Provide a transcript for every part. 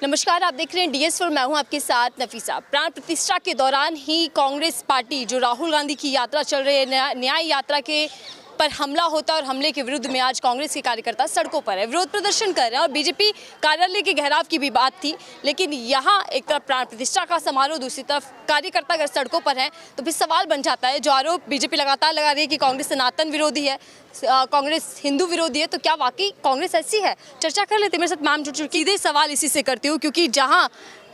नमस्कार, आप देख रहे हैं DS4। मैं हूं आपके साथ नफीसा। प्राण प्रतिष्ठा के दौरान ही कांग्रेस पार्टी जो राहुल गांधी की यात्रा चल रही है, न्याय यात्रा के पर हमला होता है और हमले के विरुद्ध में आज कांग्रेस के कार्यकर्ता सड़कों पर है, विरोध प्रदर्शन कर रहे हैं। और बीजेपी कार्यालय के घेराव की भी बात थी, लेकिन यहाँ एक तरफ प्राण प्रतिष्ठा का समारोह, दूसरी तरफ कार्यकर्ता अगर सड़कों पर हैं तो फिर सवाल बन जाता है। जो आरोप बीजेपी लगातार लगा रही है कि कांग्रेस सनातन विरोधी है, कांग्रेस हिंदू विरोधी है, तो क्या वाकई कांग्रेस ऐसी है? चर्चा कर लेते हैं। मेरे साथ मैम जुड़ चुकी है। सवाल इसी से करती हूँ क्योंकि जहाँ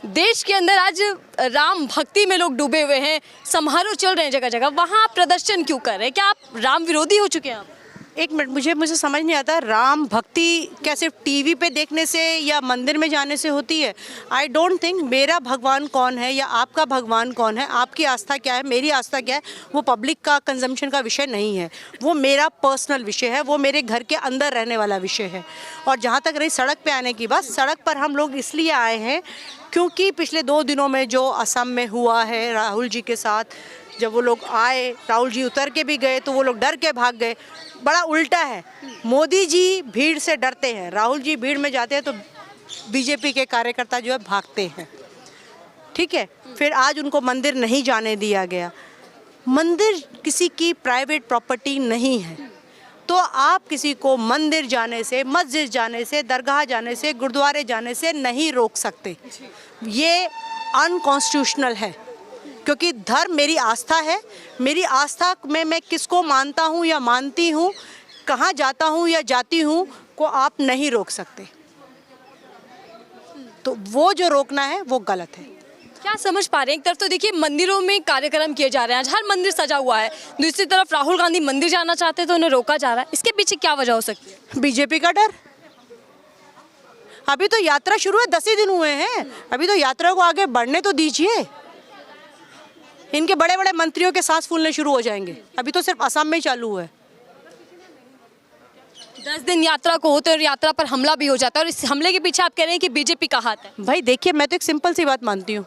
देश के अंदर आज राम भक्ति में लोग डूबे हुए हैं, समारोह चल रहे हैं जगह जगह, वहाँ आप प्रदर्शन क्यों कर रहे हैं? क्या आप राम विरोधी हो चुके हैं? आप एक मिनट, मुझे समझ नहीं आता, राम भक्ति क्या सिर्फ टीवी पे देखने से या मंदिर में जाने से होती है? I don't think. मेरा भगवान कौन है या आपका भगवान कौन है, आपकी आस्था क्या है, मेरी आस्था क्या है, वो पब्लिक का कंजम्पशन का विषय नहीं है। वो मेरा पर्सनल विषय है, वो मेरे घर के अंदर रहने वाला विषय है। और जहाँ तक रही सड़क पे आने की बात, सड़क पर हम लोग इसलिए आए हैं क्योंकि पिछले 2 दिनों में जो असम में हुआ है राहुल जी के साथ, जब वो लोग आए, राहुल जी उतर के भी गए तो वो लोग डर के भाग गए। बड़ा उल्टा है, मोदी जी भीड़ से डरते हैं, राहुल जी भीड़ में जाते हैं तो बीजेपी के कार्यकर्ता जो है भागते हैं। ठीक है, फिर आज उनको मंदिर नहीं जाने दिया गया। मंदिर किसी की प्राइवेट प्रॉपर्टी नहीं है, तो आप किसी को मंदिर जाने से, मस्जिद जाने से, दरगाह जाने से, गुरुद्वारे जाने से नहीं रोक सकते। ये अनकॉन्स्टिट्यूशनल है, क्योंकि धर्म मेरी आस्था है। मेरी आस्था में मैं किसको मानता हूँ या मानती हूँ, कहाँ जाता हूँ या जाती हूँ, को आप नहीं रोक सकते। तो वो जो रोकना है वो गलत है। क्या समझ पा रहे हैं? एक तरफ तो देखिए मंदिरों में कार्यक्रम किए जा रहे हैं, आज हर मंदिर सजा हुआ है, दूसरी तरफ राहुल गांधी मंदिर जाना चाहते हैं तो उन्हें रोका जा रहा है। इसके पीछे क्या वजह हो सकती है? बीजेपी का डर। अभी तो यात्रा शुरू है, 10 ही दिन हुए हैं, अभी तो यात्रा को आगे बढ़ने तो दीजिए। इनके बड़े बड़े मंत्रियों के सांस फूलने शुरू हो जाएंगे, अभी तो सिर्फ असम में ही चालू है। 10 दिन यात्रा को होते और यात्रा पर हमला भी हो जाता है, और इस हमले के पीछे आप कह रहे हैं कि बीजेपी का हाथ है। भाई देखिए, मैं तो एक सिंपल सी बात मानती हूँ,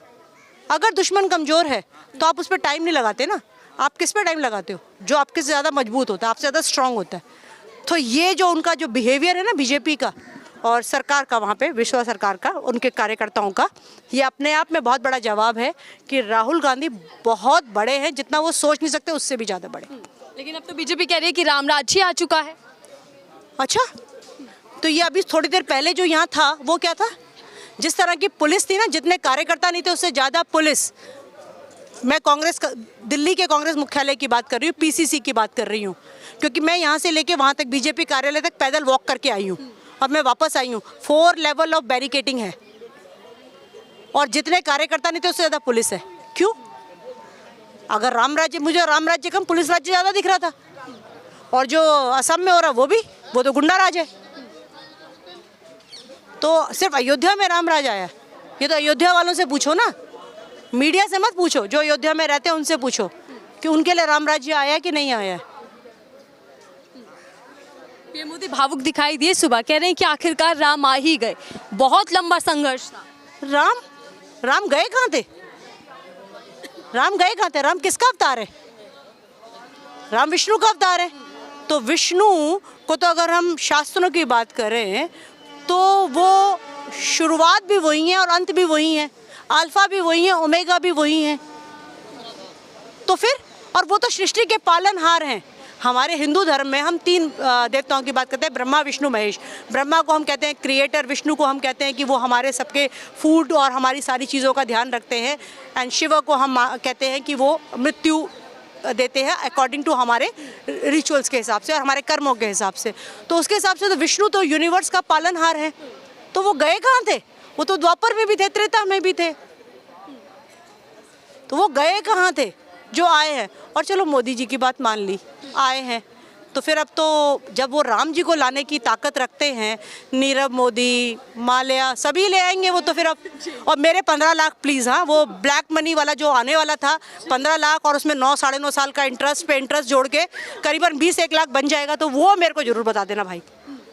अगर दुश्मन कमजोर है तो आप उस पर टाइम नहीं लगाते ना। आप किस पे टाइम लगाते हो? जो आपके से ज़्यादा मजबूत होता है, आपसे ज़्यादा स्ट्रांग होता है। तो ये जो उनका जो बिहेवियर है ना बीजेपी का और सरकार का, वहाँ पे विश्व सरकार का, उनके कार्यकर्ताओं का, ये अपने आप में बहुत बड़ा जवाब है कि राहुल गांधी बहुत बड़े हैं, जितना वो सोच नहीं सकते उससे भी ज़्यादा बड़े। लेकिन अब तो बीजेपी कह रही है कि राम राज्य आ चुका है। अच्छा, तो ये अभी थोड़ी देर पहले जो यहाँ था वो क्या था? जिस तरह की पुलिस थी ना, जितने कार्यकर्ता नहीं थे उससे ज़्यादा पुलिस। मैं दिल्ली के कांग्रेस मुख्यालय की बात कर रही हूँ, PCC की बात कर रही हूँ, क्योंकि मैं यहाँ से लेके वहाँ तक बीजेपी कार्यालय तक पैदल वॉक करके आई हूँ और मैं वापस आई हूँ। 4 लेवल ऑफ बैरिकेडिंग है और जितने कार्यकर्ता नहीं थे उससे ज़्यादा पुलिस है। क्यों? अगर राम राज्य, मुझे राम राज्य कम पुलिस राज्य ज़्यादा दिख रहा था। और जो असम में हो रहा वो तो गुंडा राज है। तो सिर्फ अयोध्या में राम राज आया? ये तो अयोध्या वालों से पूछो ना, मीडिया से मत पूछो। जो अयोध्या में रहते हैं उनसे पूछो कि उनके लिए राम राज्य आया कि नहीं आया है। पीएम मोदी भावुक दिखाई दिए, सुबह कह रहे हैं कि आखिरकार राम आ ही गए, बहुत लंबा संघर्ष था। राम गए कहाँ थे? राम गए कहाँ थे? राम किसका अवतार है? राम विष्णु का अवतार है। तो विष्णु को तो अगर हम शास्त्रों की बात करें तो वो शुरुआत भी वही है और अंत भी वही है, अल्फा भी वही है, ओमेगा भी वही है। तो फिर, और वो तो सृष्टि के पालनहार हैं। हमारे हिंदू धर्म में हम 3 देवताओं की बात करते हैं, ब्रह्मा विष्णु महेश। ब्रह्मा को हम कहते हैं क्रिएटर, विष्णु को हम कहते हैं कि वो हमारे सबके फूड और हमारी सारी चीज़ों का ध्यान रखते हैं, एंड शिव को हम कहते हैं कि वो मृत्यु देते हैं अकॉर्डिंग टू हमारे रिचुअल्स के हिसाब से और हमारे कर्मों के हिसाब से। तो उसके हिसाब से तो विष्णु तो यूनिवर्स का पालनहार है। तो वो गए कहाँ थे? वो तो द्वापर में भी थे, त्रेता में भी थे। तो वो गए कहाँ थे जो आए हैं? और चलो मोदी जी की बात मान ली, आए हैं, तो फिर अब तो जब वो राम जी को लाने की ताकत रखते हैं, नीरव मोदी, माल्या, सभी ले आएंगे वो तो फिर अब। और मेरे 15 लाख प्लीज़, हाँ, वो ब्लैक मनी वाला जो आने वाला था 15 लाख और उसमें 9 साढ़े 9 साल का इंटरेस्ट पे इंटरेस्ट जोड़ के करीबन 20-1 लाख बन जाएगा, तो वो मेरे को जरूर बता देना भाई,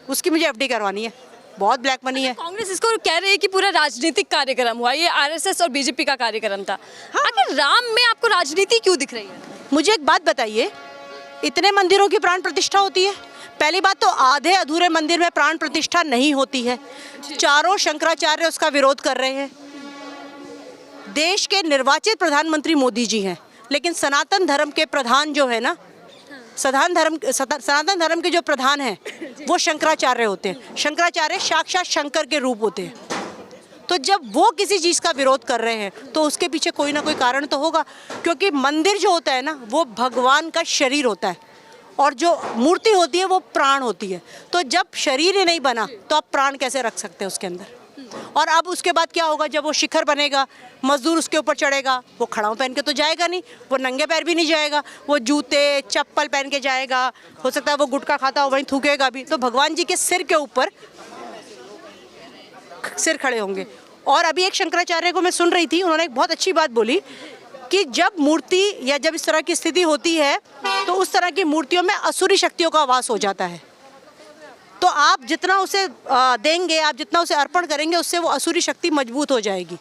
उसकी मुझे FD करवानी है। बहुत ब्लैक मनी है। कांग्रेस इसको कह रही है कि पूरा राजनीतिक कार्यक्रम हुआ, ये RSS और बीजेपी का कार्यक्रम था। हाँ। आखिर राम में आपको राजनीति क्यों दिख रही है? मुझे एक बात बताइए, इतने मंदिरों की प्राण प्रतिष्ठा होती है, पहली बात तो आधे अधूरे मंदिर में प्राण प्रतिष्ठा नहीं होती है। चारों शंकराचार्य उसका विरोध कर रहे हैं। देश के निर्वाचित प्रधानमंत्री मोदी जी हैं, लेकिन सनातन धर्म के प्रधान जो है ना, सनातन धर्म के जो प्रधान हैं वो शंकराचार्य होते हैं। शंकराचार्य साक्षात शंकर के रूप होते हैं। तो जब वो किसी चीज़ का विरोध कर रहे हैं तो उसके पीछे कोई ना कोई कारण तो होगा, क्योंकि मंदिर जो होता है ना वो भगवान का शरीर होता है और जो मूर्ति होती है वो प्राण होती है। तो जब शरीर ही नहीं बना तो आप प्राण कैसे रख सकते हैं उसके अंदर? और अब उसके बाद क्या होगा, जब वो शिखर बनेगा, मजदूर उसके ऊपर चढ़ेगा, वो खड़ाऊ पहन के तो जाएगा नहीं, वो नंगे पैर भी नहीं जाएगा, वो जूते चप्पल पहन के जाएगा, हो सकता है वो गुटखा खाता हो वहीं थूकेगा भी। तो भगवान जी के सिर के ऊपर सिर खड़े होंगे। और अभी एक शंकराचार्य को मैं सुन रही थी, उन्होंने एक बहुत अच्छी बात बोली कि जब मूर्ति या जब इस तरह की स्थिति होती है तो उस तरह की मूर्तियों में असुरी शक्तियों का वास हो जाता है। तो आप जितना उसे देंगे, आप जितना उसे अर्पण करेंगे, उससे वो असुरी शक्ति मजबूत हो जाएगी।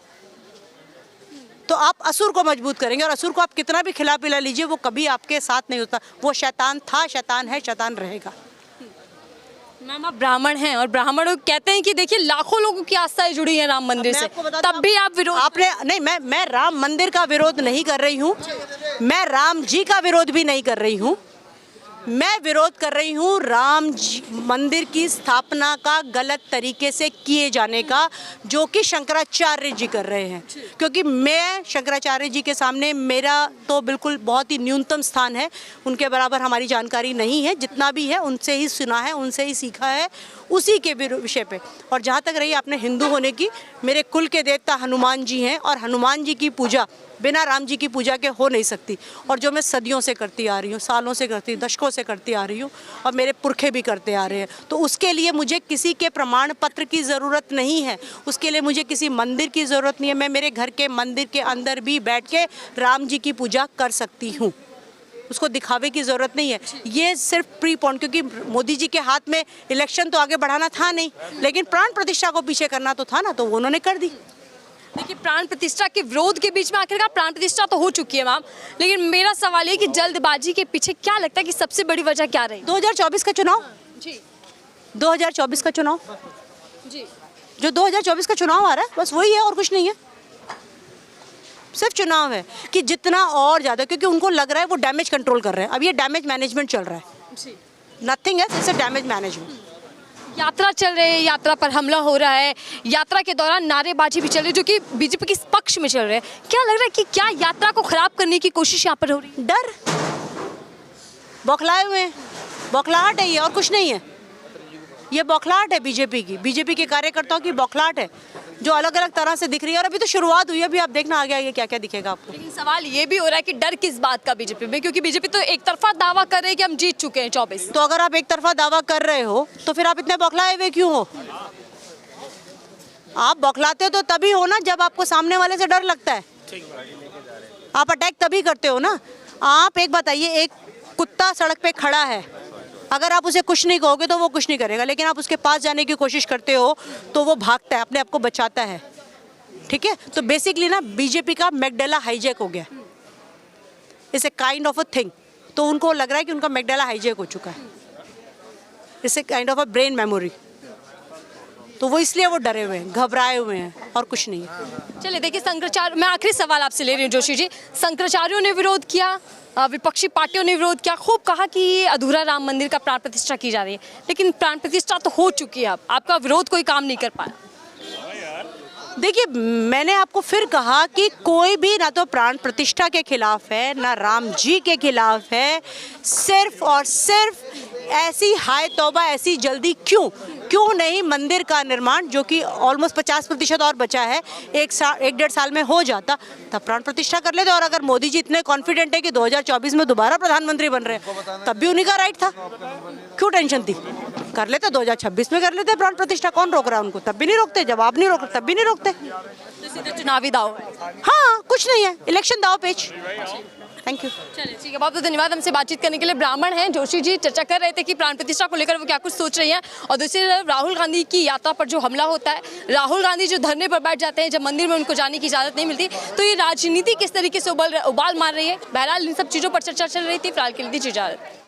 तो आप असुर को मजबूत करेंगे, और असुर को आप कितना भी खिला पिला लीजिए वो कभी आपके साथ नहीं होता। वो शैतान था, शैतान है, शैतान रहेगा। मैम आप ब्राह्मण हैं और ब्राह्मणों कहते हैं कि देखिए लाखों लोगों की आस्थाएं जुड़ी हैं राम मंदिर से, तब भी आप विरोध आपने नहीं, मैं राम मंदिर का विरोध नहीं कर रही हूँ, मैं राम जी का विरोध भी नहीं कर रही हूँ। मैं विरोध कर रही हूँ राम जी मंदिर की स्थापना का गलत तरीके से किए जाने का, जो कि शंकराचार्य जी कर रहे हैं। क्योंकि मैं शंकराचार्य जी के सामने, मेरा तो बिल्कुल बहुत ही न्यूनतम स्थान है, उनके बराबर हमारी जानकारी नहीं है। जितना भी है उनसे ही सुना है, उनसे ही सीखा है, उसी के विषय पे। और जहाँ तक रही आपने हिंदू होने की, मेरे कुल के देवता हनुमान जी हैं और हनुमान जी की पूजा बिना राम जी की पूजा के हो नहीं सकती। और जो मैं सदियों से करती आ रही हूँ, सालों से करती, दशकों से करती आ रही हूँ, और मेरे पुरखे भी करते आ रहे हैं। तो उसके लिए मुझे किसी के प्रमाण पत्र की ज़रूरत नहीं है, उसके लिए मुझे किसी मंदिर की ज़रूरत नहीं है। मैं मेरे घर के मंदिर के अंदर भी बैठ के राम जी की पूजा कर सकती हूँ, उसको दिखावे की ज़रूरत नहीं है। ये सिर्फ प्री पॉइंट, क्योंकि मोदी जी के हाथ में इलेक्शन तो आगे बढ़ाना था नहीं, लेकिन प्राण प्रतिष्ठा को पीछे करना तो था ना, तो वो उन्होंने कर दी। देखिए प्राण प्रतिष्ठा के विरोध के बीच में आखिरकार प्राण प्रतिष्ठा तो हो चुकी है मैम, लेकिन मेरा सवाल ये कि जल्दबाजी के पीछे क्या लगता है कि सबसे बड़ी वजह क्या रही? 2024 का चुनाव जी, 2024 का चुनाव जी, जो 2024 का चुनाव आ रहा है, बस वही है और कुछ नहीं है। सिर्फ चुनाव है कि जितना और ज़्यादा, क्योंकि उनको लग रहा है वो डैमेज कंट्रोल कर रहे हैं। अब ये डैमेज मैनेजमेंट चल रहा है, नथिंग है, सिर्फ डैमेज मैनेजमेंट। यात्रा चल रही है, यात्रा पर हमला हो रहा है, यात्रा के दौरान नारेबाजी भी चल रही है जो कि बीजेपी के पक्ष में चल रहे हैं। क्या लग रहा है कि क्या यात्रा को खराब करने की कोशिश यहाँ पर हो रही है? डर, बौखलाए हुए हैं, बौखलाहट है ये, और कुछ नहीं है। ये बौखलाहट है बीजेपी के कार्यकर्ताओं की बौखलाहट है, जो अलग अलग तरह से दिख रही है। और अभी तो शुरुआत हुई है, अभी आप देखना आगे आगे क्या क्या दिखेगा आपको। लेकिन सवाल ये भी हो रहा है कि डर किस बात का बीजेपी में, क्योंकि बीजेपी तो एक तरफा दावा कर रही है कि हम जीत चुके हैं 24। तो अगर आप एक तरफा दावा कर रहे हो तो फिर आप इतने बौखलाए हुए क्यों हो? आप बौखलाते हो तो तभी हो ना जब आपको सामने वाले से डर लगता है। आप अटैक तभी करते हो ना। आप एक बताइए, एक कुत्ता सड़क पे खड़ा है, अगर आप उसे कुछ नहीं कहोगे तो वो कुछ नहीं करेगा, लेकिन आप उसके पास जाने की कोशिश करते हो तो वो भागता है, अपने आप को बचाता है। ठीक है, तो बेसिकली ना बीजेपी का मैगडेला हाईजैक हो गया, it's a kind of a thing. तो उनको लग रहा है कि उनका मैगडेला हाईजैक हो चुका है, it's a kind of a brain memory. तो वो इसलिए वो डरे हुए हैं, घबराए हुए हैं, और कुछ नहीं है। चलिए देखिए, शंकराचार्य, मैं आखिरी सवाल आपसे ले रही हूँ जोशी जी। शंकराचार्यों ने विरोध किया, विपक्षी पार्टियों ने विरोध किया, खूब कहा कि ये अधूरा राम मंदिर का प्राण प्रतिष्ठा की जा रही है, लेकिन प्राण प्रतिष्ठा तो हो चुकी है। अब आपका विरोध कोई काम नहीं कर पाया। देखिए, मैंने आपको फिर कहा कि कोई भी ना तो प्राण प्रतिष्ठा के खिलाफ है, ना राम जी के खिलाफ है। सिर्फ और सिर्फ ऐसी हाय तौबा, ऐसी जल्दी क्यों नहीं मंदिर का निर्माण, जो कि ऑलमोस्ट 50% और बचा है, एक डेढ़ साल में हो जाता, तब प्राण प्रतिष्ठा कर लेते। और अगर मोदी जी इतने कॉन्फिडेंट है कि 2024 में दोबारा प्रधानमंत्री बन रहे हैं, तब भी उन्हीं का राइट था, क्यों टेंशन थी? कर लेते, 2026 में कर लेते प्राण प्रतिष्ठा, कौन रोक रहा है उनको? तब भी नहीं रोकते, जब आप नहीं रोक तब भी नहीं रोकते। तो सीधे चुनावी दाव है। हाँ, कुछ नहीं है, इलेक्शन दाव पेच। Thank you. चलिए ठीक है, बहुत बहुत धन्यवाद हमसे बातचीत करने के लिए। ब्राह्मण हैं जोशी जी, चर्चा कर रहे थे कि प्राण प्रतिष्ठा को लेकर वो क्या कुछ सोच रही हैं। और दूसरी तरफ राहुल गांधी की यात्रा पर जो हमला होता है, राहुल गांधी जो धरने पर बैठ जाते हैं जब मंदिर में उनको जाने की इजाज़त नहीं मिलती, तो ये राजनीति किस तरीके से उबाल मार रही है। बहरहाल इन सब चीज़ों पर चर्चा चल रही थी। फिलहाल के लिए दीजिए इजाज़त।